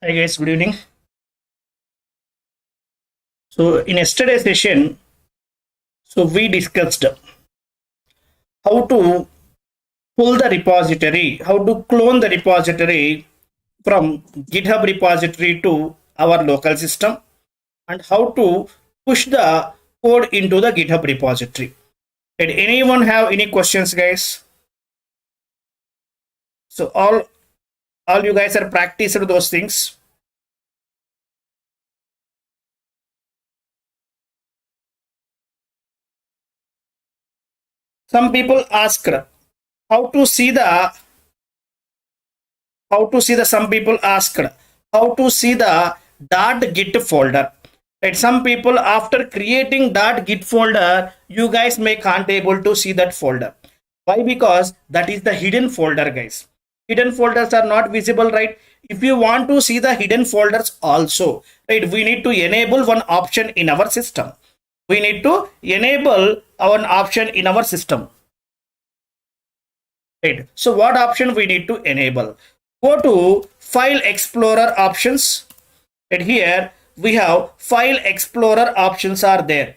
Hi guys, good evening. So in yesterday's session, we discussed how to pull the repository, how to clone the repository from GitHub repository to our local system, and how to push the code into the GitHub repository. Did anyone have any questions, guys? So all you guys are practicing those things. Some people asked how to see the some people asked how to see the .git folder. Right, some people after creating .git folder, you guys may can't able to see that folder. Why? Because that is the hidden folder, guys. Hidden folders are not visible, right? If you want to see the hidden folders also, right, we need to enable one option in our system. We need to enable our option in our system. Right. So what option we need to enable? Go to File Explorer options. And here we have File Explorer options are there.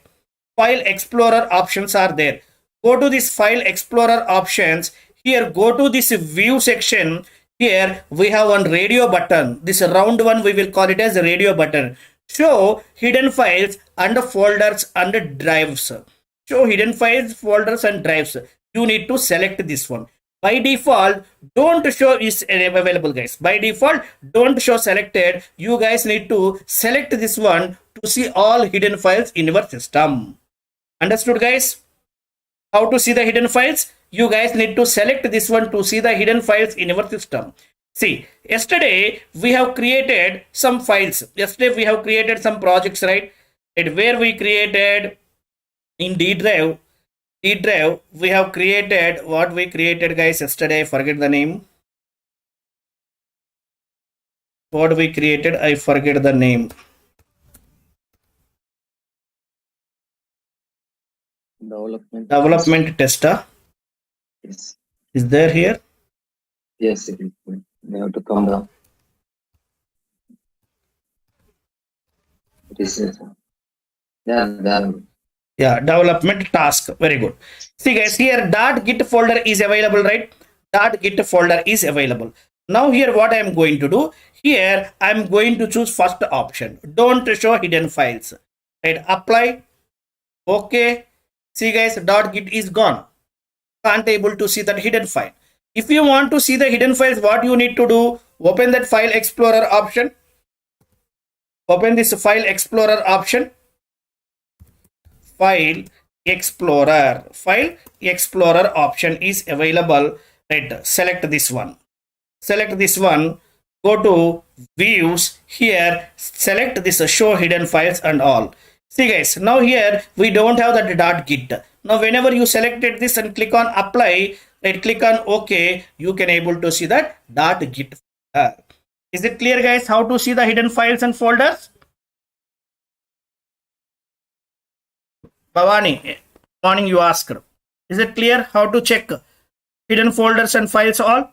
File Explorer options are there. Go to this File Explorer options. Here go to this View section. Here we have one radio button. This round one we will call it as a radio button. Show hidden files and folders and drives. Show hidden files, folders and drives. You need to select this one. By default, don't show is available, guys. By default, don't show selected. You guys need to select this one to see all hidden files in your system. Understood, guys? How to see the hidden files? You guys need to select this one to see the hidden files in your system. See, yesterday we have created some files. Yesterday we have created some projects, right? And where we created in D drive, we have created what we created, guys. Yesterday, I forget the name. What we created, I forget the name. Development tester. Yes. Is there here? Yes, it is. We have to come down. It is. Yeah, development task. Very good. See, guys, here .git folder is available, right? .git folder is available. Now here what I am going to do, here I am going to choose first option. Don't show hidden files. Right, apply. Okay. See, guys, .git is gone. Can't able to see that hidden file. If you want to see the hidden files, what you need to do, open that file explorer option. Open this file explorer option. File explorer option is available, right? Select this one, go to views. Here select this show hidden files and all. See, guys, now here we don't have that .git. Now whenever you selected this and click on apply, right, click on OK, you can able to see that .git folder. Is it clear, guys, how to see the hidden files and folders? Bhavani, morning you asked. Is it clear how to check hidden folders and files all?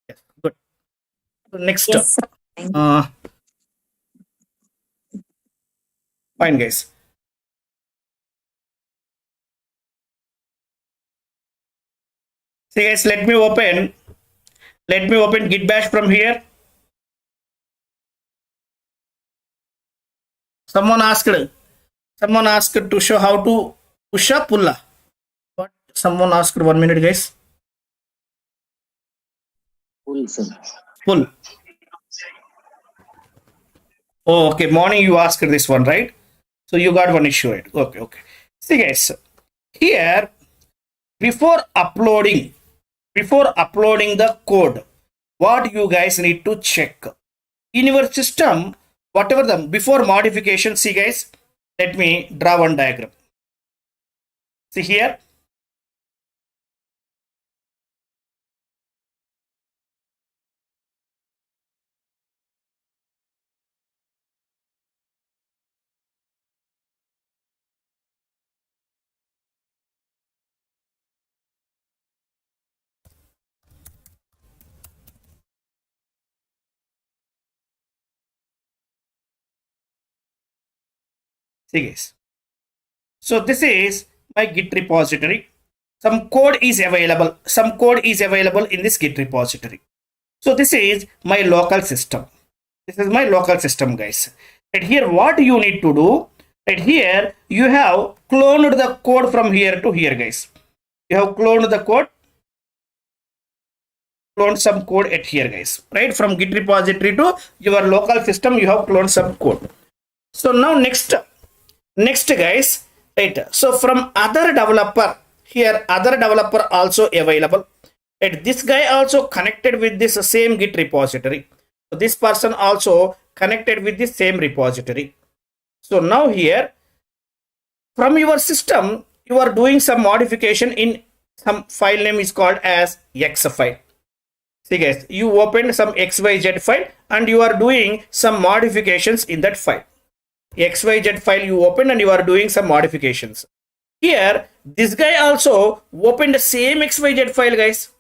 Yes, good. So next, Yes, sir. Fine, guys. See, guys, let me open git bash from here. Someone asked to show how to push up pull. What? Someone asked, 1 minute, guys. Pull, sir. Pull. Oh, okay. Morning you asked this one, right? So you got one issue. Right? Okay. See, guys, here before uploading the code, what you guys need to check in your system, whatever the before modification. See, guys, let me draw one diagram. See here, See guys. So this is my Git repository. Some code is available. Some code is available in this Git repository. So this is my local system. This is my local system, guys. Right here, what you need to do? Right here, you have cloned the code from here to here, guys. You have cloned the code. Cloned some code at here, guys. Right, from Git repository to your local system, you have cloned some code. So now next guys, right? So from other developer here, other developer also available. Right, this guy also connected with this same Git repository. So this person also connected with the same repository. So now here, from your system, you are doing some modification in some file name is called as X file. See guys, you opened some XYZ file and you are doing some modifications in that file. XYZ file you opened and you are doing some modifications. Here, this guy also opened the same XYZ file, guys.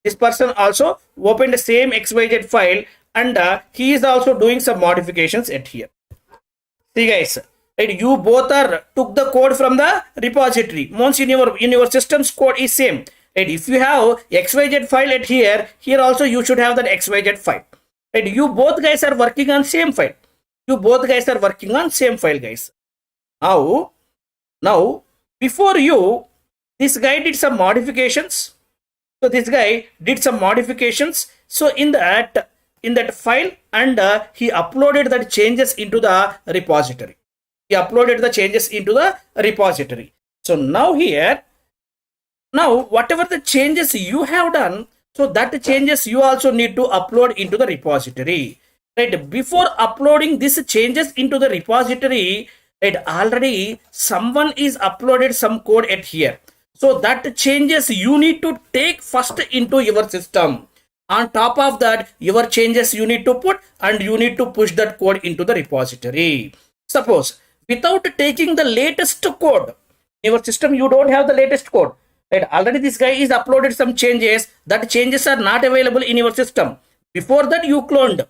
This person also opened the same XYZ file and he is also doing some modifications at here. See guys, right? You both are took the code from the repository. Once in your system's code is same. Right? If you have XYZ file at here, here also you should have that XYZ file. Right? You both guys are working on same file. You both guys are working on same file, guys. Now before you, this guy did some modifications. So this guy did some modifications. So in that file, and he uploaded the changes into the repository. He uploaded the changes into the repository. So now here, now whatever the changes you have done, so that changes you also need to upload into the repository. Right, before uploading these changes into the repository, right, already someone is uploaded some code at here. So that changes you need to take first into your system. On top of that, your changes you need to put and you need to push that code into the repository. Suppose without taking the latest code, in your system you don't have the latest code. Right, already this guy is uploaded some changes. That changes are not available in your system. Before that you cloned.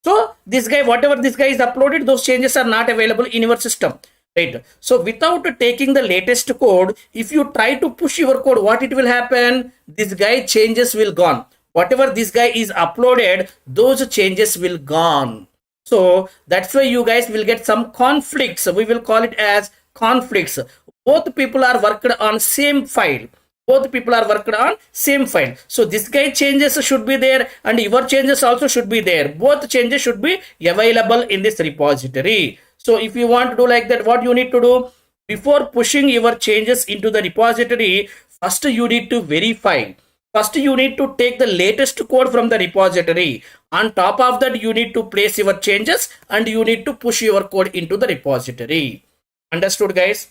So this guy, whatever this guy is uploaded, those changes are not available in your system. Right. So without taking the latest code, if you try to push your code, what it will happen? This guy changes will gone. Whatever this guy is uploaded, those changes will gone. So that's why you guys will get some conflicts. We will call it as conflicts. Both people are worked on same file. Both people are worked on same file. So this guy changes should be there and your changes also should be there. Both changes should be available in this repository. So if you want to do like that, what you need to do? Before pushing your changes into the repository, first you need to verify. First you need to take the latest code from the repository. On top of that, you need to place your changes and you need to push your code into the repository. Understood, guys?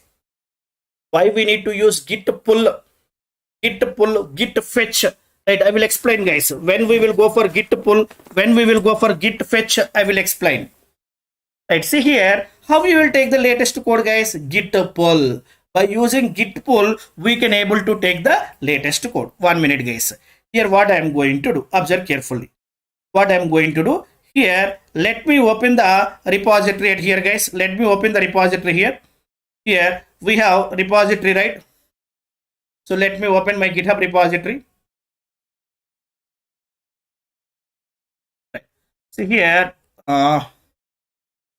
Why we need to use git pull, git fetch? Right, I will explain, guys. When we will go for git pull, when we will go for git fetch, I will explain. Right, see here how we will take the latest code, guys. Git pull. By using git pull, we can able to take the latest code. 1 minute, guys. Here what I am going to do, observe carefully. What I am going to do here, let me open the repository at here, guys. Let me open the repository here. Here we have repository, right? So let me open my GitHub repository. Right. See here,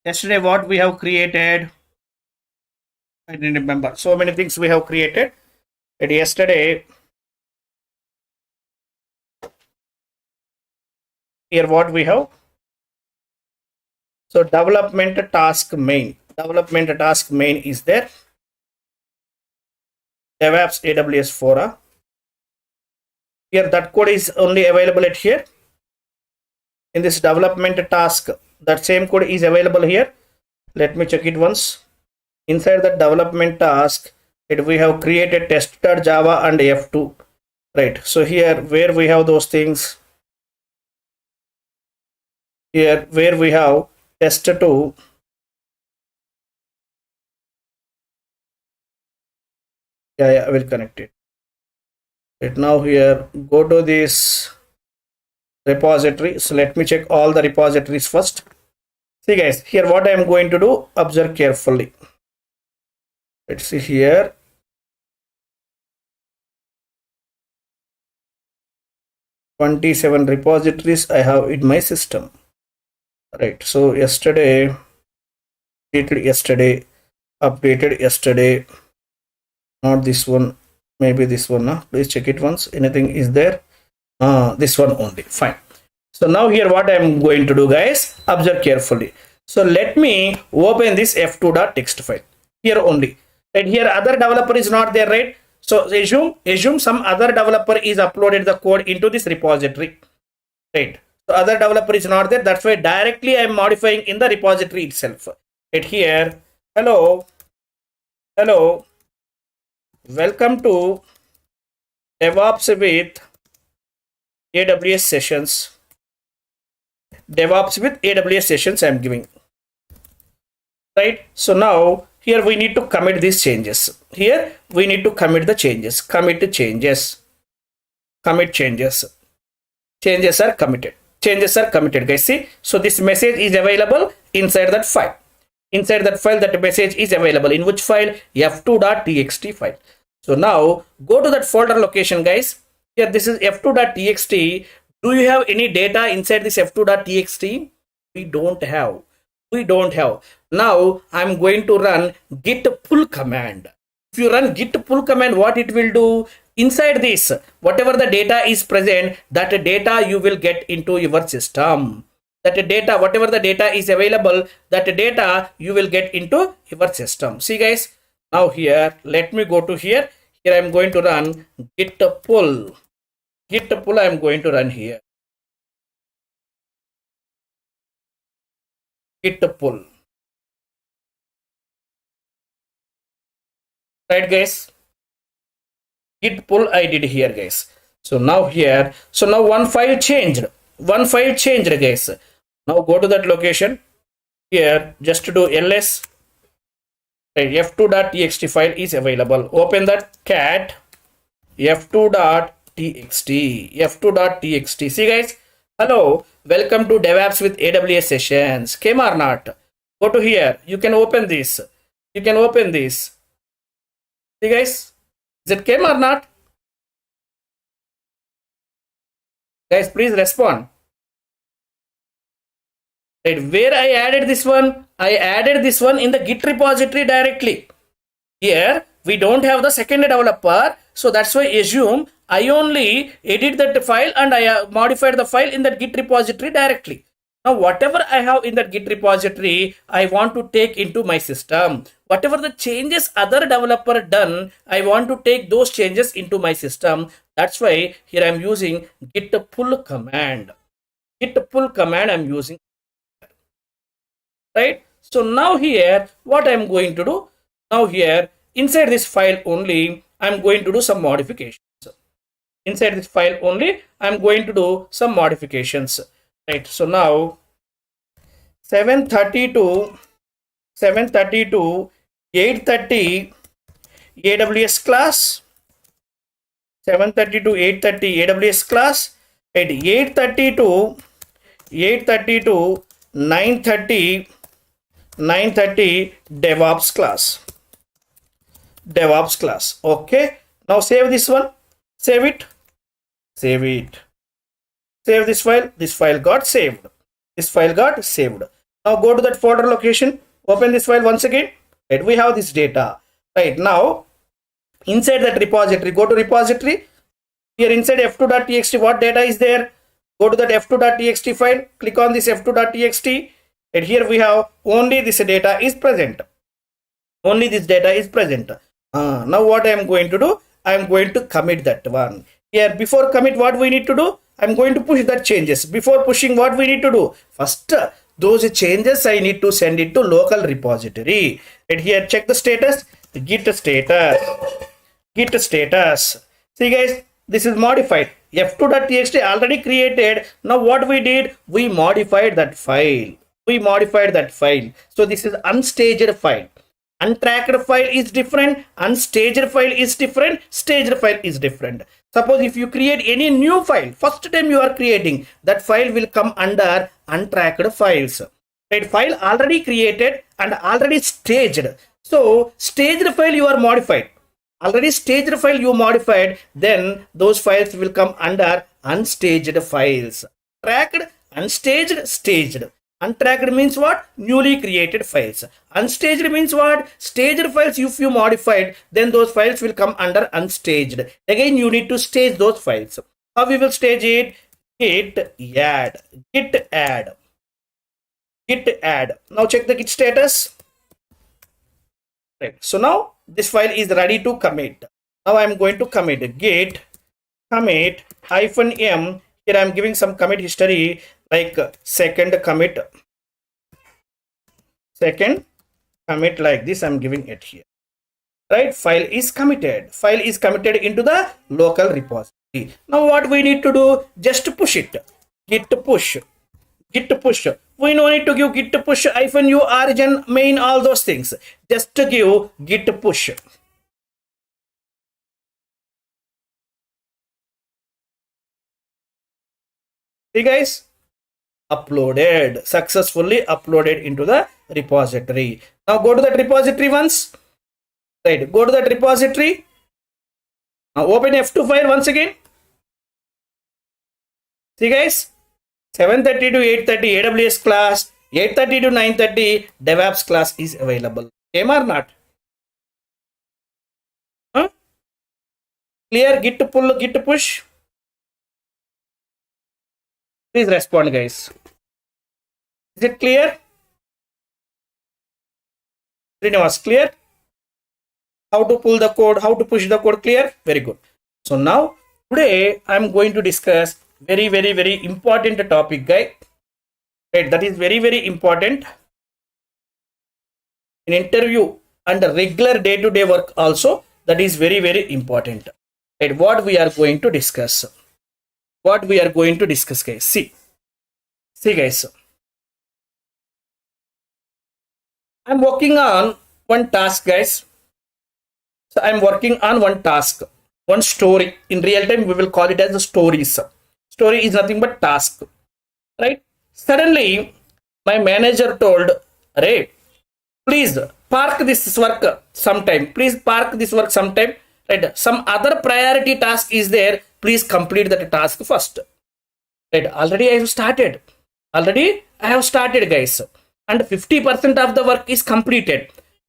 yesterday what we have created, I didn't remember. So many things we have created. And yesterday, here what we have. So development task main. Development task main is there. DevOps AWS Fora. Here that code is only available at here. In this development task, that same code is available here. Let me check it once. Inside the development task, we have created test.java and F2. Right. So here where we have those things. Here where we have test2. Yeah, I will connect it. Right now here, go to this repository. So let me check all the repositories first. See guys, here what I am going to do, observe carefully. Let's see here. "27 repositories I have in my system." Right. So yesterday, updated yesterday, not this one, maybe this one. Please check it once. Anything is there? This one only. Fine. So now here what I am going to do, guys, observe carefully. So let me open this f2.txt file here only. Right here, other developer is not there, right? So assume some other developer is uploaded the code into this repository, right? So other developer is not there. That's why directly I am modifying in the repository itself. Right here, hello, welcome to DevOps with AWS sessions. DevOps with AWS sessions I am giving. Right. So now here we need to commit these changes. Here we need to commit the changes. Commit changes. Commit changes. Changes are committed. Changes are committed, guys. See, so this message is available inside that file. Inside that file, that message is available. In which file? f2.txt file. So now go to that folder location, guys. Here this is f2.txt. Do you have any data inside this f2.txt? We don't have. Now I'm going to run git pull command. If you run git pull command, what it will do? Inside this, whatever the data is present, that data you will get into your system. That data, whatever the data is available, that data you will get into your system. See, guys, now here, let me go to here. Here I'm going to run git pull. Git pull I'm going to run here. Git pull. Right, guys? Git pull I did here, guys. So now here, so now one file changed, guys. Now go to that location. Here, just to do ls, right, f2.txt file is available. Open that cat f2.txt. See, guys, hello, welcome to DevOps with AWS sessions. Came or not? Go to here. You can open this. See, guys, is it came or not? Guys, please respond. Right, where I added this one? I added this one in the Git repository directly. Here we don't have the second developer, so that's why assume I only edit that file and I modified the file in that Git repository directly. Now whatever I have in that Git repository, I want to take into my system. Whatever the changes other developer done, I want to take those changes into my system. That's why here I'm using git pull command. Git pull command I'm using. Right. So now here what I'm going to do? Now here inside this file only I'm going to do some modifications. Inside this file only I'm going to do some modifications. Right. So now 730 to 830 AWS class. 730 to 830 AWS class. At 830 to 930 DevOps class. Okay. Now save this one. Save it. Save this file. This file got saved. Now go to that folder location. Open this file once again. Right, we have this data. Right, now inside that repository, go to repository. Here inside f2.txt, what data is there? Go to that f2.txt file. Click on this f2.txt. And here we have only this data is present. Now what I am going to do? I am going to commit that one. Here before commit, what we need to do? I am going to push that changes. Before pushing, what we need to do? First, those changes I need to send it to local repository. And here check the status. Git status. See, guys, this is modified. f2.txt already created. Now what we did? We modified that file. So this is unstaged file. Untracked file is different. Unstaged file is different. Staged file is different. Suppose if you create any new file, first time you are creating, that file will come under untracked files. Right? File already created and already staged. So staged file you are modified. Already staged file you modified, then those files will come under unstaged files. Tracked, unstaged, staged. Untracked means what? Newly created files. Unstaged means what? Staged files if you modified, then those files will come under unstaged. Again, you need to stage those files. How we will stage it? Git add. Git add. Git add. Now check the git status. Right. So now this file is ready to commit. Now I am going to commit git commit -m. Here I am giving some commit history like second commit like this. I am giving it here. Right, file is committed. File is committed into the local repository. Now what we need to do? Just push it. Git push. Git push. We no need to give git push -u origin main all those things. Just to give git push. See guys, uploaded, successfully uploaded into the repository. Now go to that repository once. Right, go to that repository. Now open F2 file once again. See guys, 730 to 830 AWS class, 830 to 930 DevOps class is available. Came or not? Huh? Clear? Git pull, git push. Please respond, guys. Is it clear? Srini was clear? How to pull the code, how to push the code, clear? Very good. So now today I am going to discuss very important topic, guys. Right, that is very important in interview and regular day-to-day work also. That is very important. Right, what we are going to discuss. What we are going to discuss, guys. See guys. I'm working on one task, guys. So I'm working on one task, one story. In real time, we will call it as the stories. Story is nothing but task, right? Suddenly, my manager told, "Arey, please park this work sometime. Please park this work sometime. Right? Some other priority task is there. Please complete that task first." Right? Already I have started. Guys. And 50% of the work is completed.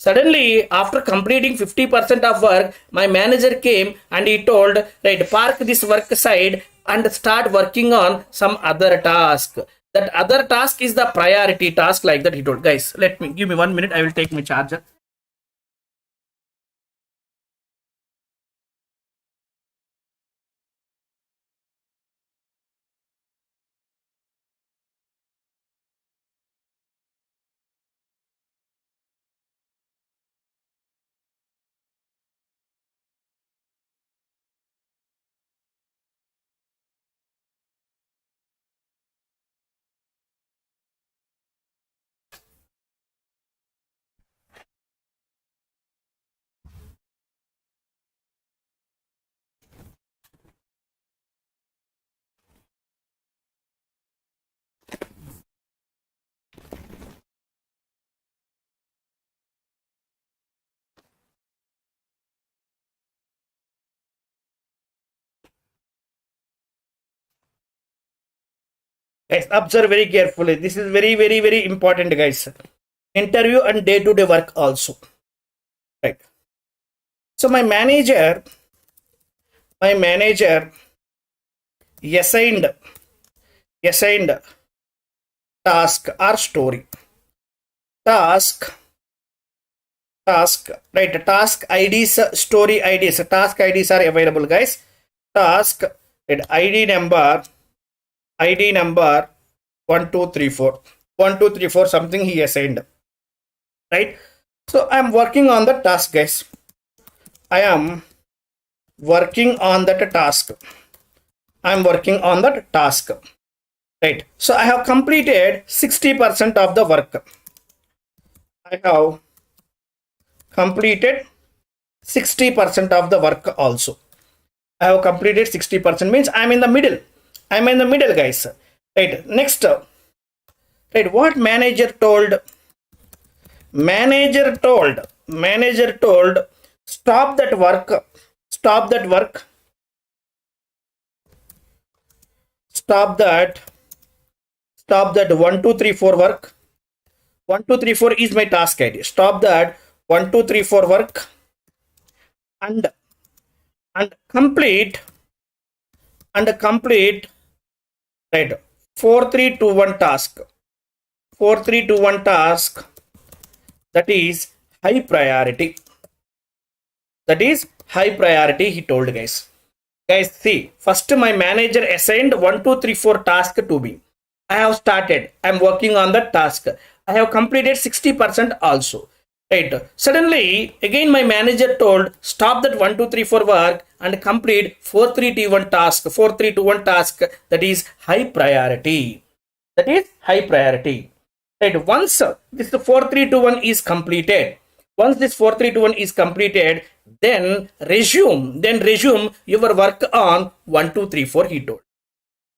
Suddenly, after completing 50% of work, my manager came and he told, right, park this work side and start working on some other task. That other task is the priority task, like that he told. Guys, give me 1 minute. I will take my charger. Guys, observe very carefully. This is very important, guys. Interview and day-to-day work also. Right. So my manager assigned task or story. Task, right? Task IDs, story IDs, task IDs are available, guys. Task, right? ID number 1234 something he assigned, right? So I'm working on the task, guys. I am working on that task. Right? So I have completed 60% of the work. I have completed 60% of the work also. I have completed 60%, means I'm in the middle. Guys. Right. Next. Right. What manager told? Manager told manager told stop that work, stop that work, stop that 1 2 3 4 work. 1 2 3 4 is my task ID. Stop that 1 2 3 4 work and complete right 4 3 2 1 task. 4 3 2 1 task, that is high priority. That is high priority, he told, guys. Guys, see, first my manager assigned 1 2 3 4 task to me. I have started. I am working on that task. I have completed 60% also. Right. Suddenly, again my manager told stop that 1 2 3 4 work and complete 4 3 2 1 task. 4 3 2 1 task, that is high priority. That is high priority. Right. Once this 4 3 2 1 is completed, once this 4 3 2 1 is completed, then resume your work on 1 2 3 4, he told.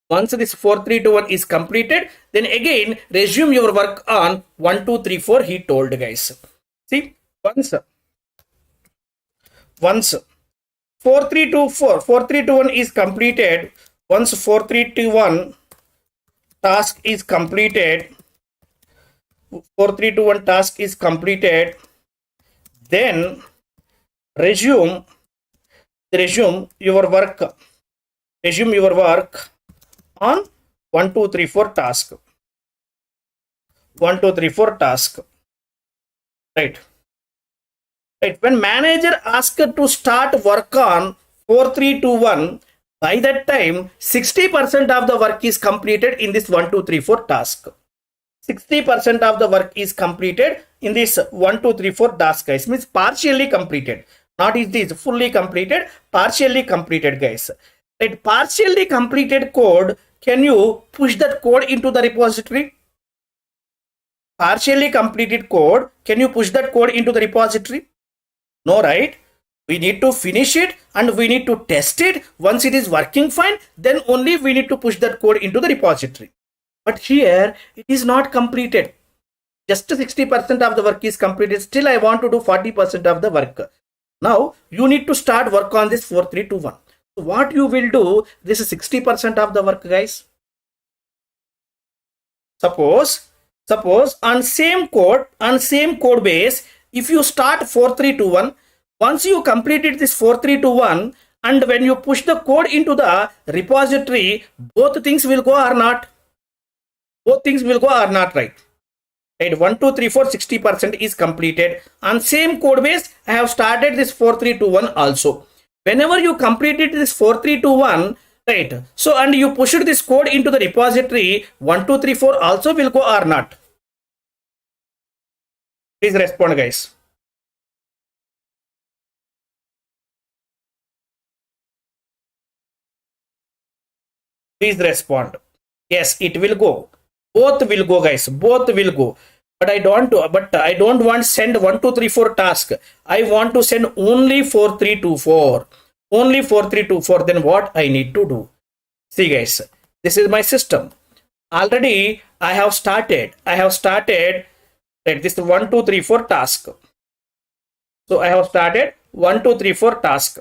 Once this 4 3 2 1 is completed, then again resume your work on 1 2 3 4, he told, guys. See, once 4 3 2 4 4 3 2 1 is completed, once 4 3 2 1 task is completed, 4 3 2 1 task is completed, then resume your work on 1 2 3 4 task. 1 2 3 4 task. Right. When manager asked to start work on 4 3 2 1, by that time 60% of the work is completed in this 1 2 3 4 task. 60% of the work is completed in this 1 2 3 4 task, guys. Means partially completed. Not is this fully completed, partially completed, guys. Right. Partially completed code, can you push that code into the repository? Partially completed code, can you push that code into the repository? No, right? We need to finish it and we need to test it. Once it is working fine, then only we need to push that code into the repository. But here it is not completed. Just 60% of the work is completed. Still I want to do 40% of the work. Now you need to start work on this 4 3 2 1. So what you will do, this is 60% of the work, guys. Suppose on same code base, if you start 4 3 2 1, once you completed this 4 3 2 1, and when you push the code into the repository, both things will go or not? Both things will go or not, right? Right, 1 2 3 4 60% is completed. On same code base, I have started this 4 3 2 1 also. Whenever you completed this 4 3 2 1, right, so and you pushed this code into the repository, 1 2 3 4 also will go or not? Please respond, guys. Please respond. Yes, it will go. Both will go, guys. Both will go. But I don't want to send 1 2 3 4 task. I want to send only 4 3 2 4. Only 4 3 2 4. Then what I need to do? See, guys, this is my system. Already I have started right, this 1 2 3 4 task. So I have started 1 2 3 4 task.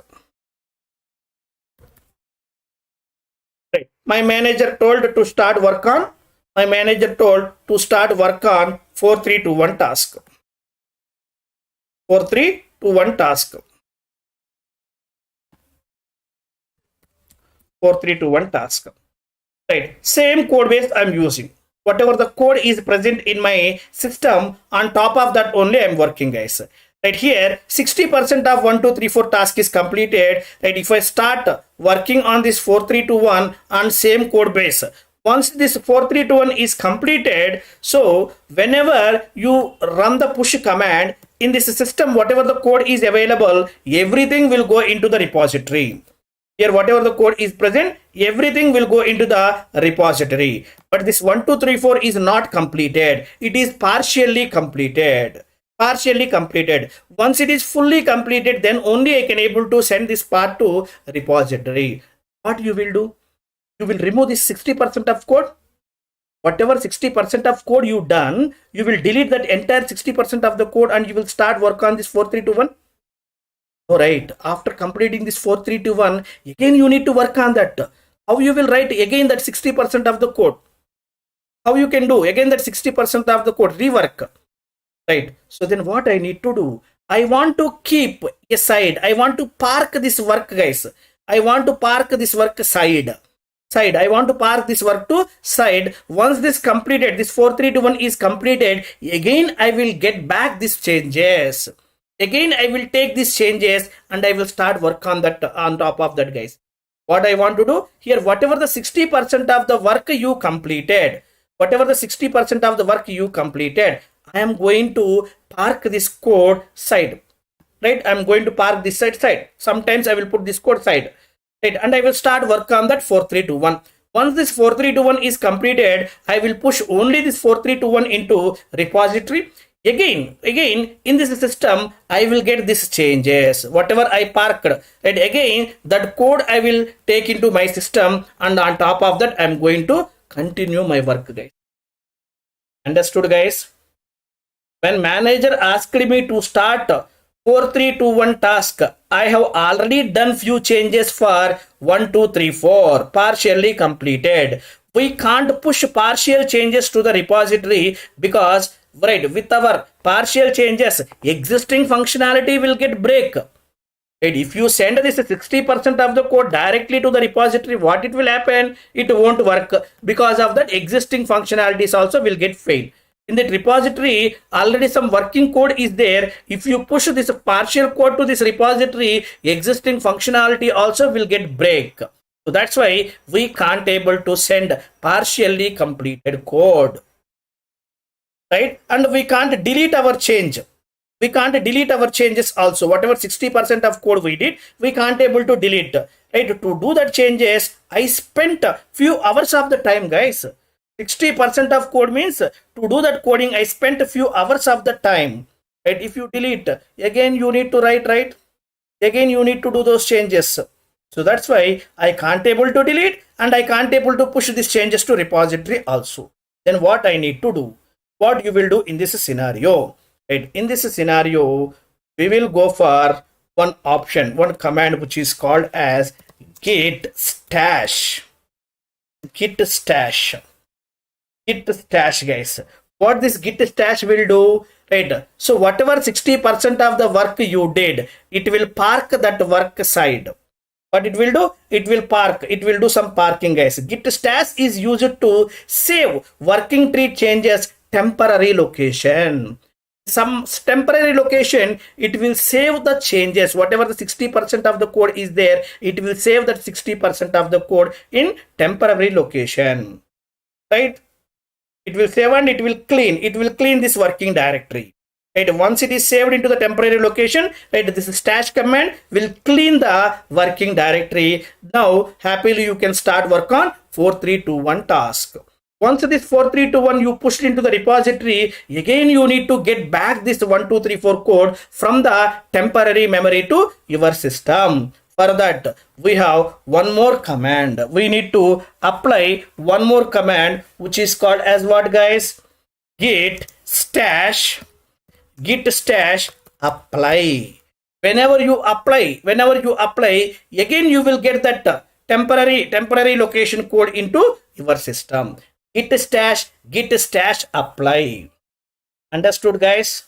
Right. My manager told to start work on. My manager told to start work on 4 3 2 1 task. 4 3 2 1 task. 4 3 2 1 task. Right. Same code base I'm using. Whatever the code is present in my system, on top of that only I'm working, guys. Right, here 60% of 1 2 3 4 task is completed. Right, if I start working on this 4 3 2 1 on same code base, once this 4 3 2 1 is completed, so whenever you run the push command in this system, whatever the code is available, everything will go into the repository. Here whatever the code is present, everything will go into the repository. But this 1 2 3 4 is not completed. It is partially completed. Partially completed. Once it is fully completed, then only I can able to send this part to repository. What you will do? You will remove this 60% of code. Whatever 60% of code you done, you will delete that entire 60% of the code and you will start work on this 4321. All right, after completing this 4321, again you need to work on that. How you will write again that 60% of the code? How you can do again that 60% of the code rework? Right. So then what I need to do? I want to keep aside. I want to park this work, guys. I want to park this work side. I want to park this work to side. Once this completed, this 4321 is completed, again I will get back these changes. Again I will take these changes and I will start work on that on top of that, guys. What I want to do here, whatever the 60% of the work you completed, whatever the 60% of the work you completed, I am going to park this code side, right? I'm going to park this side. Sometimes I will put this code side, right? And I will start work on that 4321. Once this 4321 is completed, I will push only this 4321 into repository. Again in this system, I will get these changes, whatever I parked, right? Again, that code I will take into my system, and on top of that, I'm going to continue my work, guys. Understood, guys? When manager asked me to start 4321 task, I have already done few changes for 1, 2, 3, 4, partially completed. We can't push partial changes to the repository because, right, with our partial changes, existing functionality will get break. Right, if you send this 60% of the code directly to the repository, what it will happen? It won't work because of that existing functionalities also will get failed. In that repository, already some working code is there. If you push this partial code to this repository, existing functionality also will get break. So that's why we can't able to send partially completed code, right? And we can't delete our change. We can't delete our changes also. Whatever 60% of code we did, we can't able to delete, right? To do that changes, I spent a few hours of the time, guys. 60% of code means to do that coding, I spent a few hours of the time, right? If you delete, again you need to write, right? Again you need to do those changes. So that's why I can't able to delete and I can't able to push these changes to repository also. Then what I need to do? What you will do in this scenario? Right? In this scenario, we will go for one option, one command which is called as git stash. Git stash. Git stash, guys. What this git stash will do, right? So whatever 60% of the work you did, it will park that work side. What it will do? It will park. It will do some parking, guys. Git stash is used to save working tree changes temporary location. Some temporary location, it will save the changes. Whatever the 60% of the code is there, it will save that 60% of the code in temporary location, right? It will save and it will clean this working directory, right? Once it is saved into the temporary location, right, this stash command will clean the working directory. Now happily you can start work on 4321 task. Once this 4321 you pushed into the repository, again you need to get back this 1, 2, 3, 4 code from the temporary memory to your system. For that, we have one more command. We need to apply one more command which is called as what, guys? Git stash apply. Whenever you apply, again you will get that temporary location code into your system. Git stash apply. Understood, guys?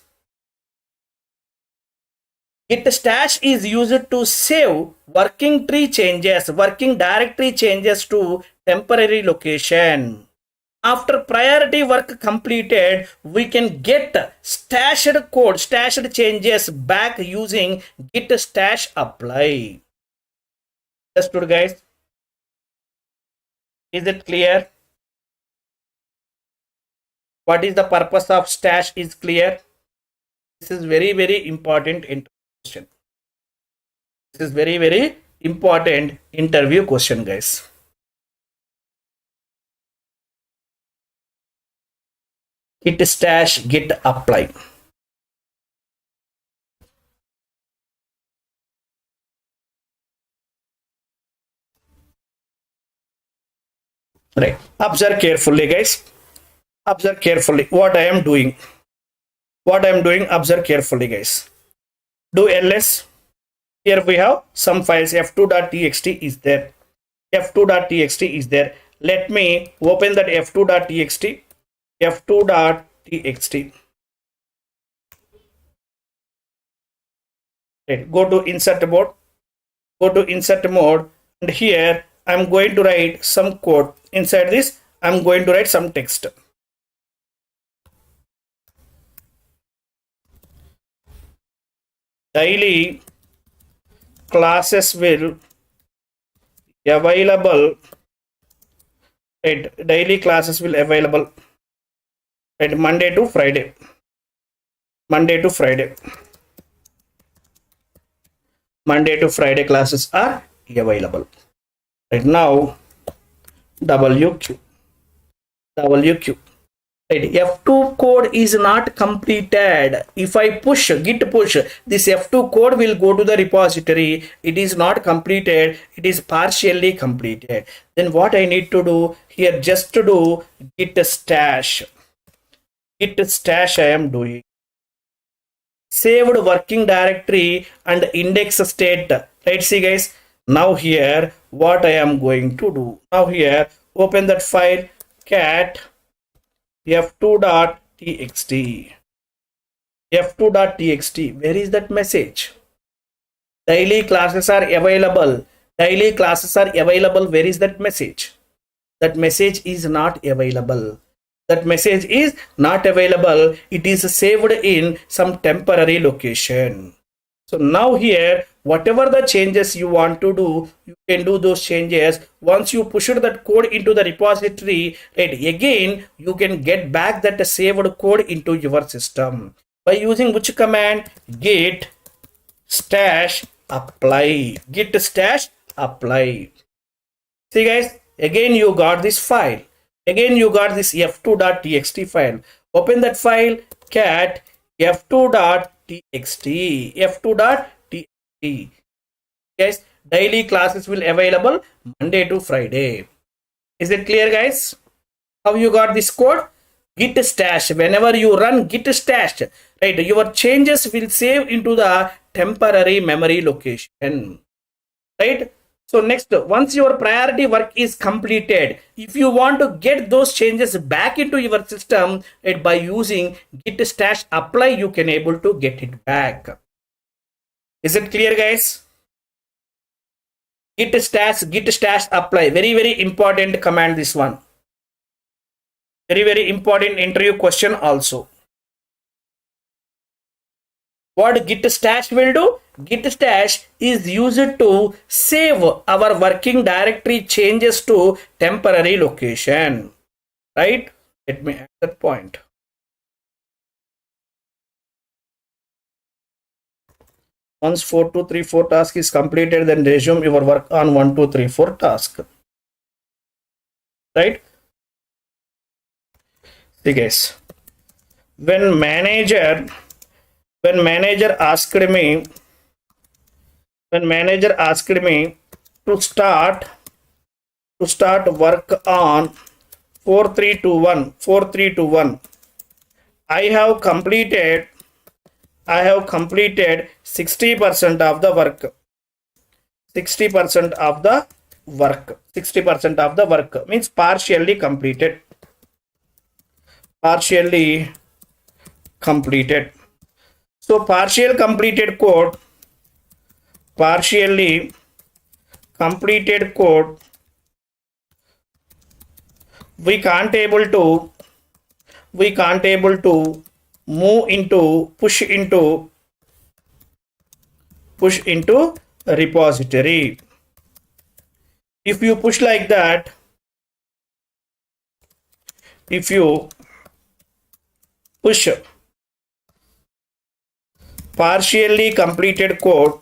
Git stash is used to save working tree changes, working directory changes to temporary location. After priority work completed, we can get stashed code, stashed changes back using git stash apply. Understood, guys? Is it clear? What is the purpose of stash is clear? This is very, very important question. This is very, very important interview question, guys. Git stash, git apply. Right. Observe carefully, guys. Observe carefully what I am doing. What I am doing, observe carefully, guys. Do ls. Here we have some files. f2.txt is there. f2.txt is there. Let me open that f2.txt. f2.txt. Right. Go to insert mode. Go to insert mode, and here I'm going to write some code. Inside this, I'm going to write some text. Daily classes will available. Right. Daily classes will available. Right. Monday to Friday. Monday to Friday. Monday to Friday classes are available. Right now, WQ. Right. F2 code is not completed. If I push, git push, this F2 code will go to the repository. It is not completed. It is partially completed. Then what I need to do here, just to do git stash. Git stash I am doing. Saved working directory and index state. Right, see guys, now here what I am going to do, now here open that file cat f2.txt. f2.txt, where is that message? Daily classes are available. Daily classes are available. Where is that message? That message is not available. That message is not available. It is saved in some temporary location. So now here, whatever the changes you want to do, you can do those changes. Once you push that code into the repository, right, again, you can get back that saved code into your system. By using which command? Git stash apply. Git stash apply. See guys, again you got this file. Again you got this f2.txt file. Open that file cat f2.txt. f2.txt. Guys, daily classes will available Monday to Friday. Is it clear guys? How you got this code? Git stash. Whenever you run git stash, right, your changes will save into the temporary memory location. Right? So next, once your priority work is completed, if you want to get those changes back into your system, right, by using git stash apply, you can able to get it back. Is it clear guys? Git stash apply, very important command, this one. Very important interview question also. What git stash will do? Git stash is used to save our working directory changes to temporary location. Right? Let me add that point. Once 4234 task is completed, then resume your work on 1234 task. Right? See guys, when manager asked me to start work on 4321, I have completed 60% of the work. 60% of the work means partially completed. So partially completed code, we can't able to move into push into a repository. If you push like that, if you push partially completed code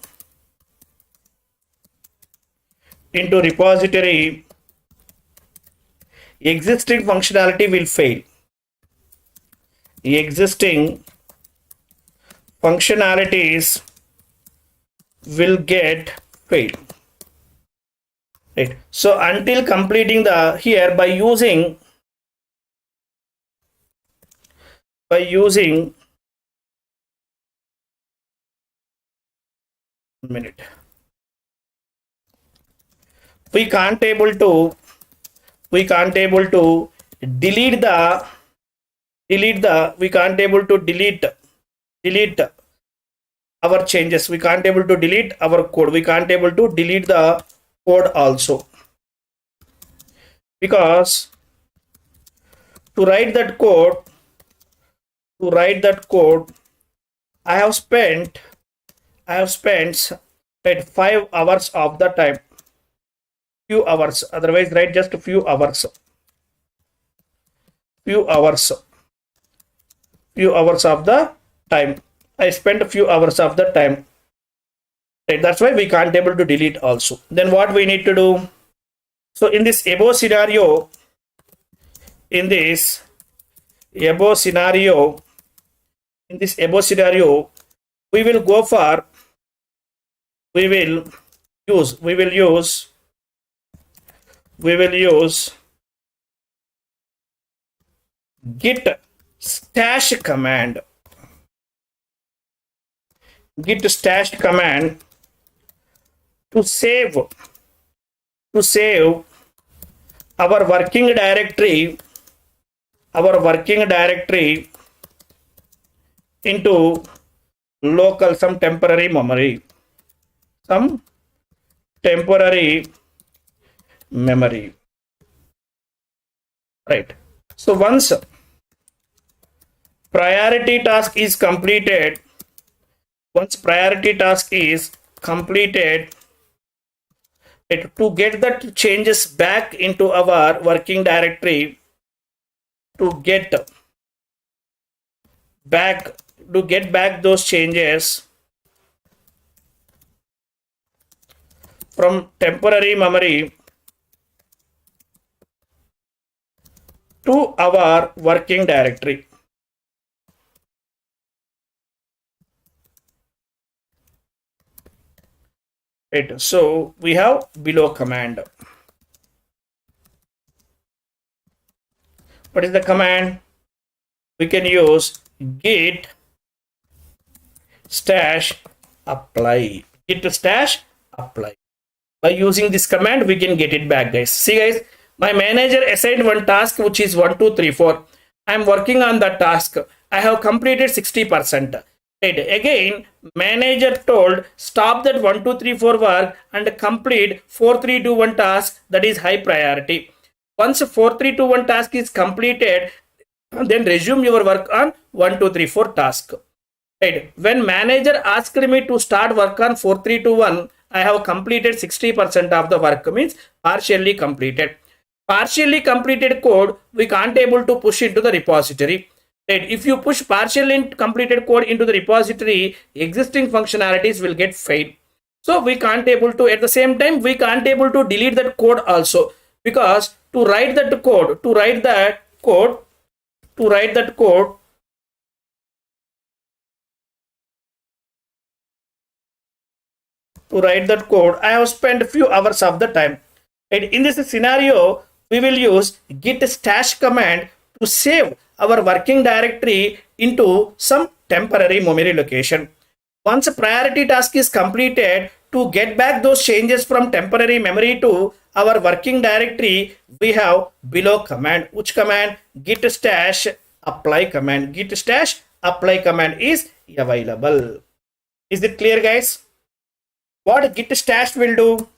into repository, existing functionality will fail. Existing functionalities will get failed. Right. So until completing the, here by using by using minute. We can't able to delete the we can't able to delete our changes. We can't able to delete our code. We can't able to delete the code also, because to write that code I have spent right 5 hours of the time, few hours, otherwise write just a few hours of the time. I spent a few hours of the time, right? That's why we can't able to delete also. Then what we need to do? So in this above scenario, we will go for we will use git stash command. To save our working directory into local some temporary memory, right? So once priority task is completed, to get the changes back into our working directory, to get back those changes from temporary memory to our working directory. Right. So we have below command. What is the command? We can use git stash apply. By using this command, we can get it back, guys. See, guys, my manager assigned one task which is 1, 2, 3, 4. I am working on that task. I have completed 60%. Right. Again, manager told stop that 1, 2, 3, 4 work and complete 4, 3, 2, 1 task that is high priority. Once 4, 3, 2, 1 task is completed, then resume your work on 1, 2, 3, 4 task. Right. When manager asked me to start work on 4, 3, 2, 1, I have completed 60% of the work, means partially completed. Partially completed code we can't able to push into the repository. Right. If you push partially completed code into the repository, existing functionalities will get failed. So we can't able to, at the same time, we can't able to delete that code also, because to write that code, I have spent a few hours of the time. And in this scenario, we will use git stash command to save our working directory into some temporary memory location. Once a priority task is completed, to get back those changes from temporary memory to our working directory, we have below command. Which command? Git stash apply command. Git stash apply command is available. Is it clear, guys? What git stash will do?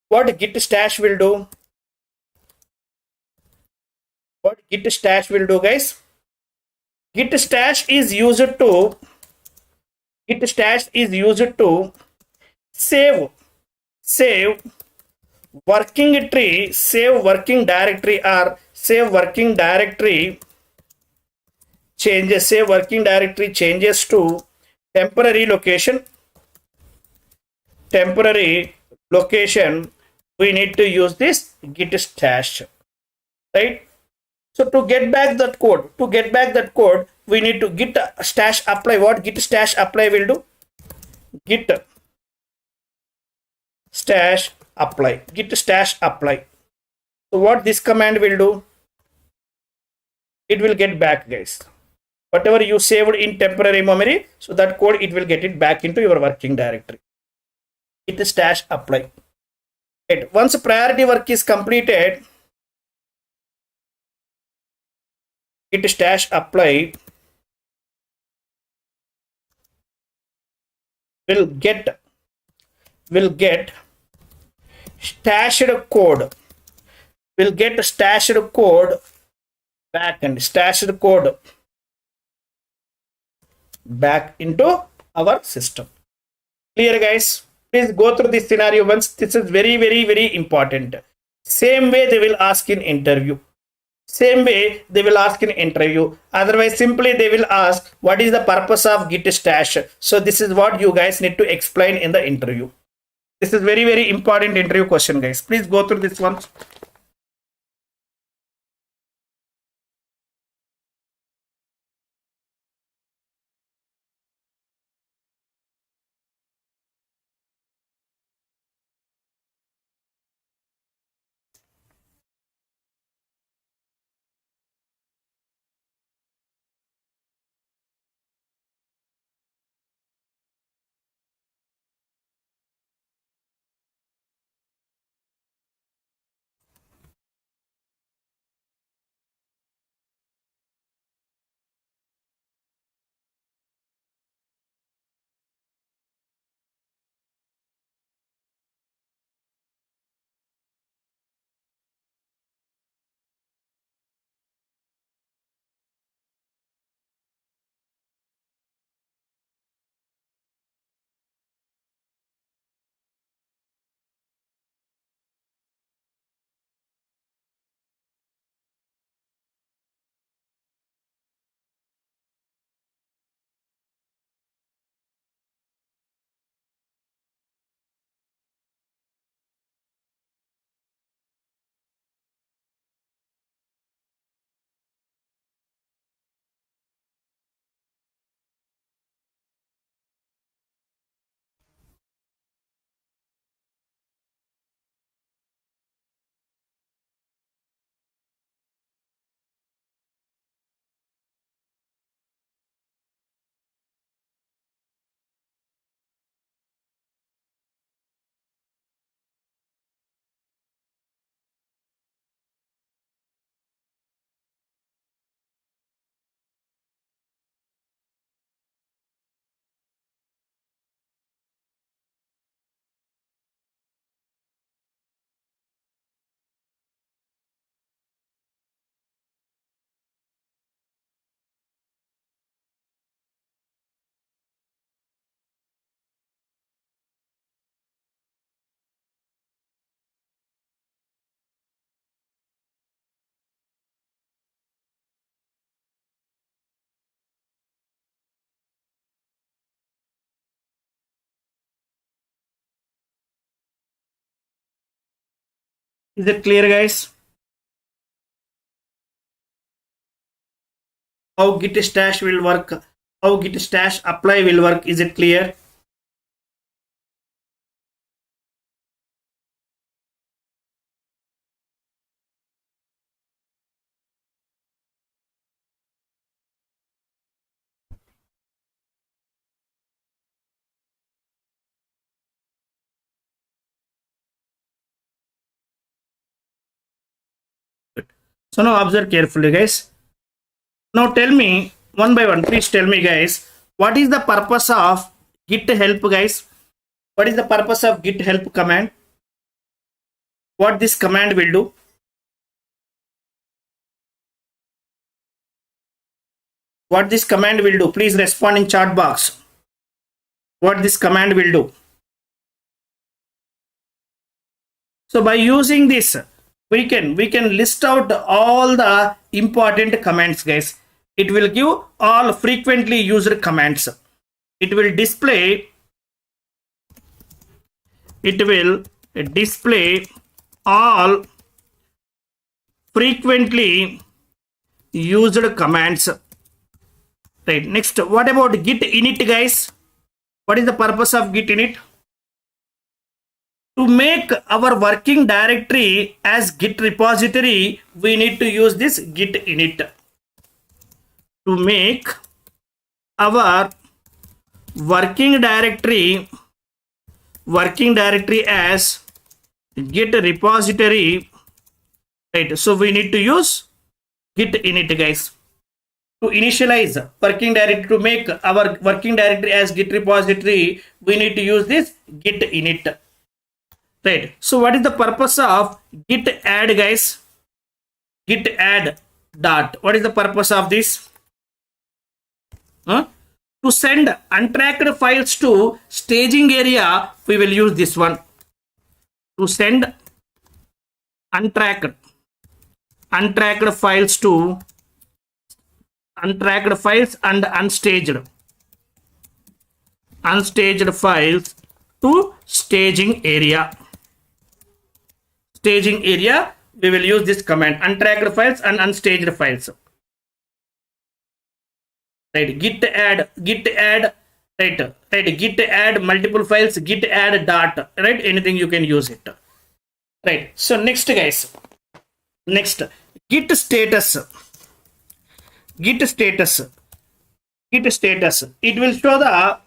What git stash will do, guys? Git stash is used to save working tree, save working directory, or save working directory changes to temporary location. We need to use this git stash, right? So to get back that code, we need to git stash apply. What git stash apply will do? Git stash apply. So what this command will do? It will get back, guys. whatever you saved in temporary memory, so that code it will get it back into your working directory. Git stash apply. Right. Once priority work is completed, git stash apply will get stashed code, will get stashed code back and stashed code back into our system. Clear, guys? Please go through this scenario once. This is very important. Same way they will ask in interview. Same way they will ask in interview. Otherwise, simply they will ask, what is the purpose of git stash? So this is what you guys need to explain in the interview. This is very important interview question, guys. Please go through this one. Is it clear, guys? How git stash will work? How git stash apply will work? Is it clear? So now observe carefully, guys. Now tell me one by one. Please tell me, guys, what is the purpose of git help, guys? What is the purpose of git help command? What this command will do? What this command will do? Please respond in chat box. What this command will do? So by using this, we can list out all the important commands, guys. It will give all frequently used commands. It will display all frequently used commands. Right. Next, what about git init, guys? What is the purpose of git init? To make our working directory as git repository, we need to use this git init. to make our working directory as git repository, right? So we need to use git init, guys, to initialize working directory. To make our working directory as git repository, we need to use this git init, right? So what is the purpose of git add, guys? Git add dot, what is the purpose of this? To send untracked files to staging area, we will use this one. To send untracked files to untracked files and unstaged files to staging area. We will use this command, untracked files and unstaged files. Right, git add, right, git add multiple files, git add dot, right, anything you can use it, right? So next, guys, git status. It will show the,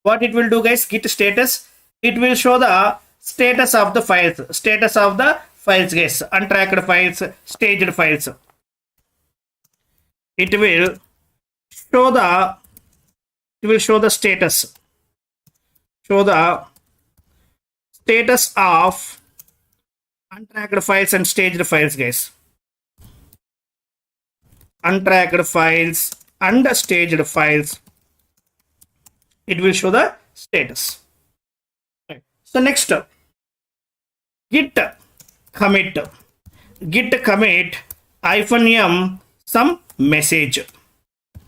what it will do, guys? Git status, it will show the status of the files, guys, untracked files, staged files. It will show the status of untracked files and staged files, guys. Untracked files and staged files, it will show the status, right? So next, git commit -m some message,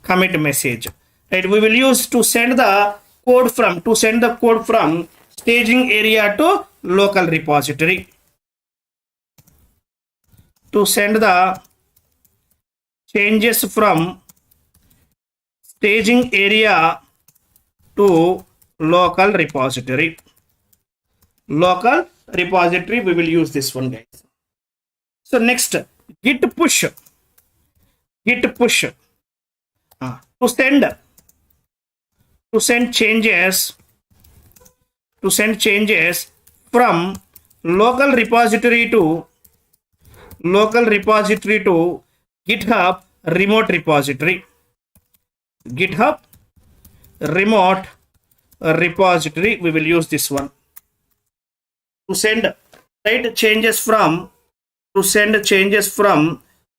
commit message, right? We will use to send the code from staging area to local repository, to send the changes from staging area to local repository. We will use this one, guys. So next, git push to send changes from local repository to GitHub remote repository. We will use this one to send, right, changes from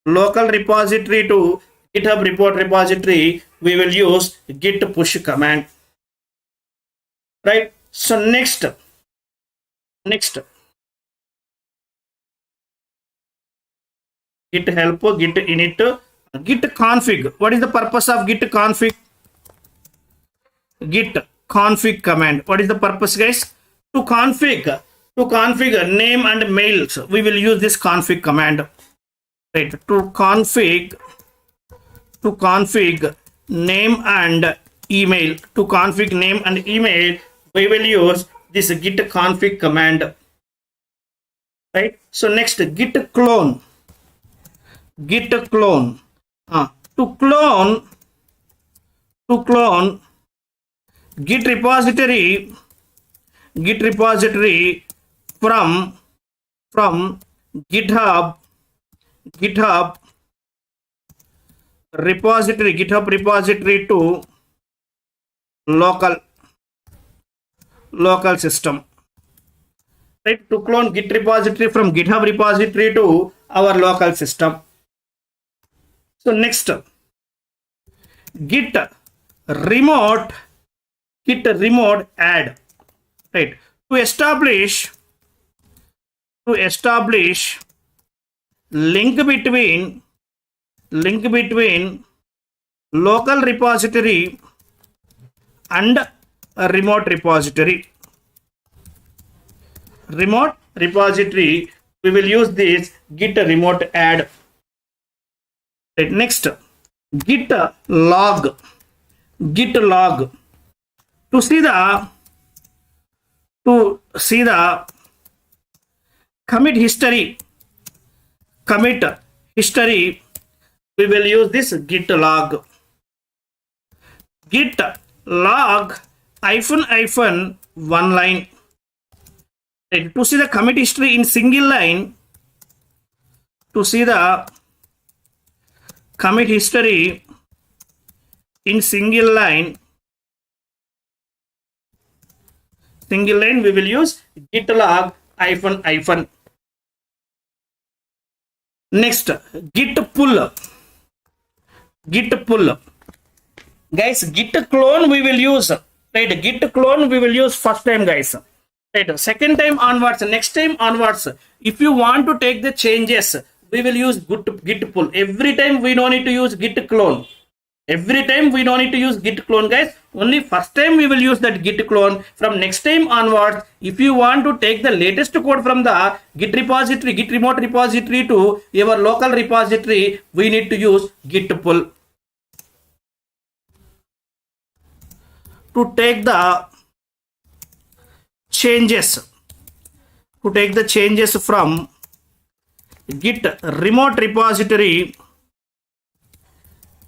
local repository to GitHub remote repository. We will use git push command, right? So next, git help, git init, git config. What is the purpose of git config? Git config command, what is the purpose, guys? To configure name and mails, we will use this config command, right? To config name and email, we will use this git config command, right? So next, git clone. To clone git repository from GitHub repository to local system, right? To clone git repository from GitHub repository to our local system. So next, git remote add, right? To establish link between local repository and a remote repository. We will use this git remote add. Right, next, git log. To see the commit history, we will use this git log. git log hyphen one line. Right. To see the commit history in single line, to see the commit history in single line, we will use git log hyphen. Next, git pull. Guys, git clone we will use. Right, git clone we will use first time, guys. Right, second time onwards, next time onwards, if you want to take the changes, we will use git pull. Every time we don't need to use git clone. Every time we don't need to use git clone, guys. Only first time we will use that git clone. From next time onwards, if you want to take the latest code from the git repository, git remote repository to your local repository, we need to use git pull. To take the changes, from git remote repository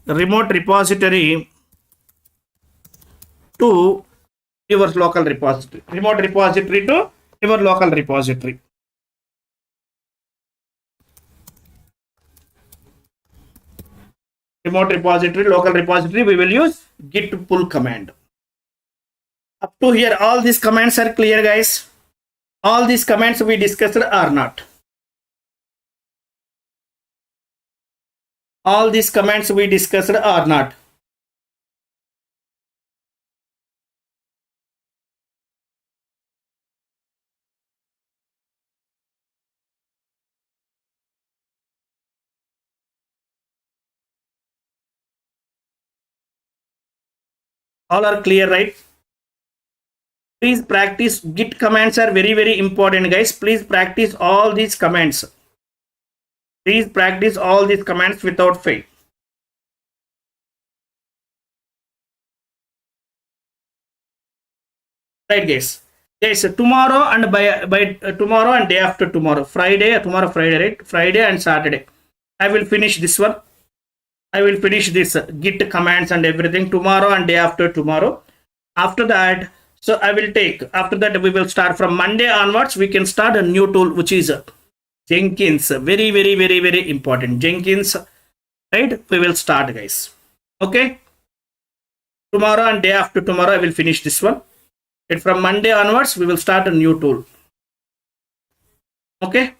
to your local repository, remote repository to your local repository. Remote repository, local repository, we will use git pull command. Up to here, all these commands are clear, guys. All these commands we discussed are not. All these commands we discussed are not. All are clear, right? Please practice. Git commands are very important, guys. Please practice all these commands. Please practice all these commands without fail. Right, guys. Yes, tomorrow and by tomorrow and day after tomorrow, Friday, right? Friday and Saturday, I will finish this one. I will finish this git commands and everything tomorrow and day after tomorrow. After that, so I will take, after that we will start from Monday onwards. We can start a new tool, which is Jenkins. Very important. Jenkins, right? We will start, guys. Okay. Tomorrow and day after tomorrow, I will finish this one. And from Monday onwards, we will start a new tool. Okay.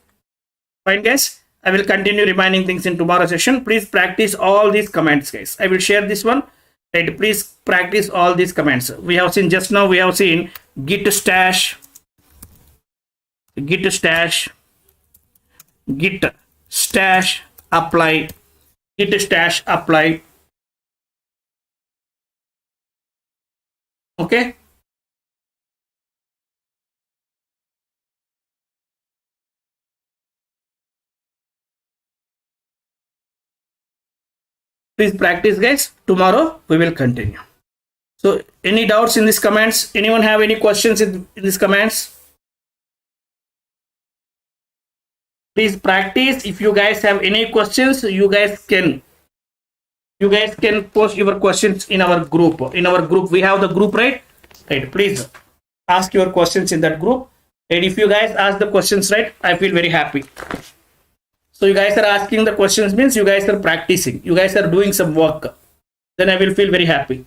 Fine, guys. I will continue reminding things in tomorrow session. Please practice all these commands, guys. I will share this one. Right. Please practice all these commands. We have seen just now, we have seen git stash, git stash apply, git stash apply. Okay. Please practice, guys. Tomorrow we will continue. So any doubts in these commands? Anyone have any questions in these commands? Please practice. If you guys have any questions, you guys can post your questions in our group. In our group, we have the group, right? Right. Please ask your questions in that group. And if you guys ask the questions right, I feel very happy. So you guys are asking the questions means you guys are practicing. You guys are doing some work. Then I will feel very happy.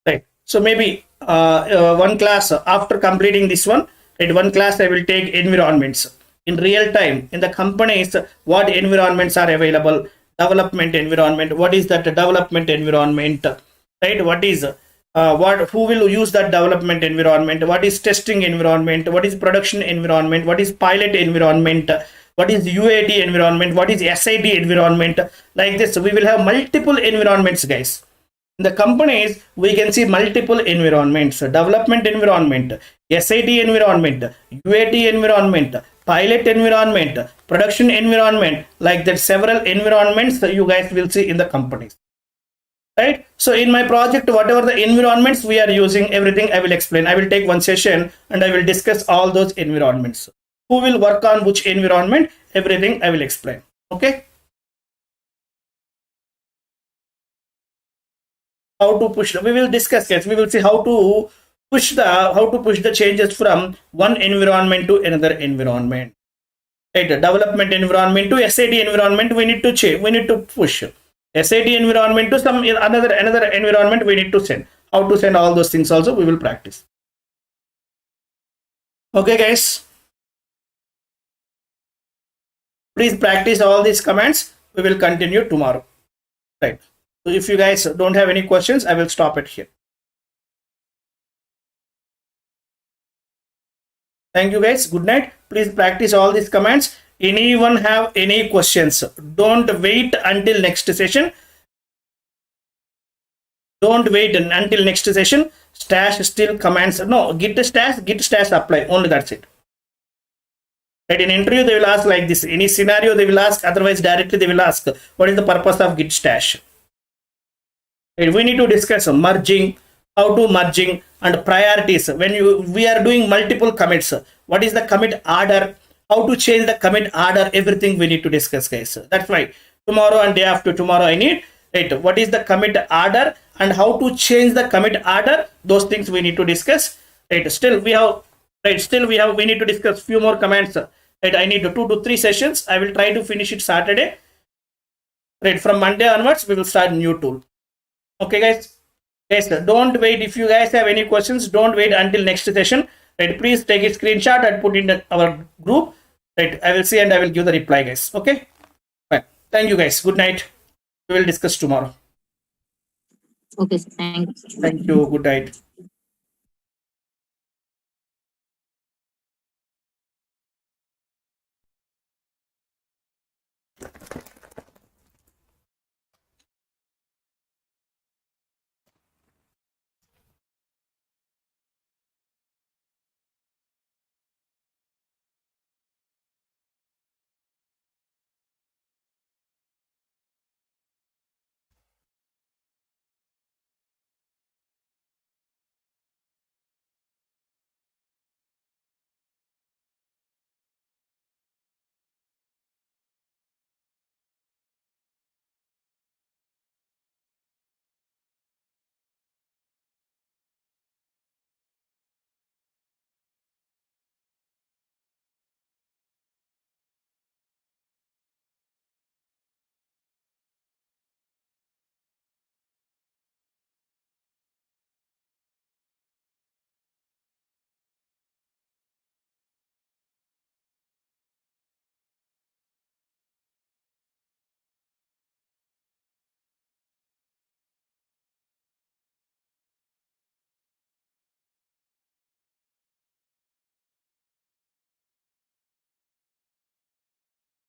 Right. So maybe one class after completing this one, right, one class I will take environments in real time in the companies. What environments are available? Development environment. What is that development environment? Right. What is who will use that development environment? What is testing environment? What is production environment? What is pilot environment? What is UAT environment? What is SID environment? Like this, we will have multiple environments, guys. In the companies, we can see multiple environments: development environment, SID environment, UAT environment, pilot environment, production environment. Like that, several environments that you guys will see in the companies. Right. So in my project, whatever the environments we are using, everything I will explain. I will take one session and I will discuss all those environments. Who will work on which environment? Everything I will explain. Okay. how to push. We will discuss it. We will see how to push the changes from one environment to another environment. Right, development environment to SAD environment. We need to change. We need to push SAD environment to some another environment. We need to send. How to send all those things also we will practice. Okay, guys. Please practice all these commands. We will continue tomorrow. Right. So if you guys don't have any questions, I will stop it here. Thank you guys. Good night. Please practice all these commands. Anyone have any questions? Don't wait until next session. Don't wait until next session. Stash still commands. No, git stash apply. Only that's it. Right, in interview they will ask like this. Any scenario they will ask. Otherwise directly they will ask what is the purpose of git stash. Right, we need to discuss merging, how to merging and priorities. When we are doing multiple commits, what is the commit order? How to change the commit order? Everything we need to discuss, guys. That's why tomorrow and day after tomorrow I need. Right, what is the commit order and how to change the commit order? Those things we need to discuss. Right, still we need to discuss few more commands. Right, I need 2 to 3 sessions. I will try to finish it Saturday. Right, from Monday onwards we will start new tool. Okay, guys. Yes, don't wait. If you guys have any questions, don't wait until next session. Right, please take a screenshot and put in our group. Right, I will see and I will give the reply, guys. Okay. Fine. Thank you, guys. Good night. We will discuss tomorrow. Okay, thanks. Thank you. Good night.